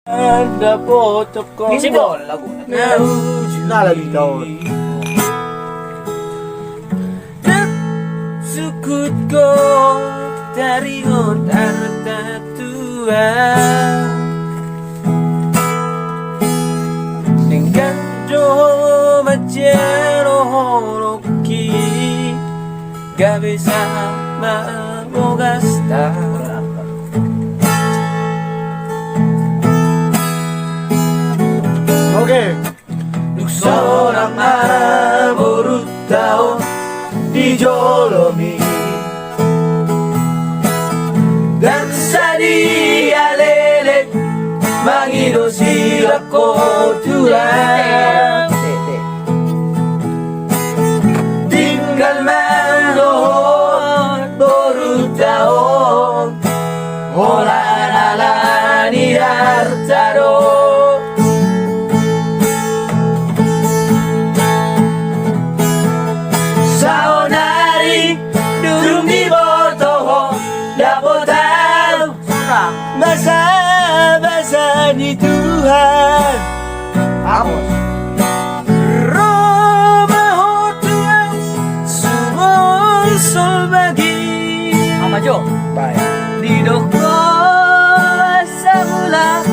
Ada pocok kok. Ngisi bol lagu. Lagi tahun. Sukut ko dari otar tatua dengan do macero horoki gak bisa mabogastar. Oke. Seorang baru tahu dijolomi dan sadia lele mangido silako tulang tinggal melohot baru tahu olah ni hartaro. Basa-basa ni Tuhan Vamos. Romaho Tuhan Sumon sol bagi Ama Jo. Baik Didok ko sa mula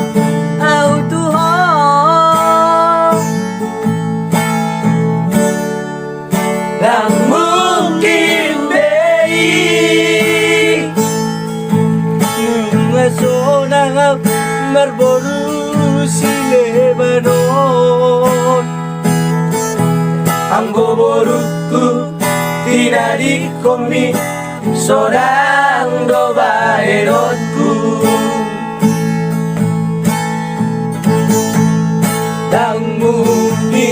Au Tuhan Lang mungkin baik Sonang marboru si Lebanon Anggo boruku tidak dikomi Sorang do baerotku Tang mungkin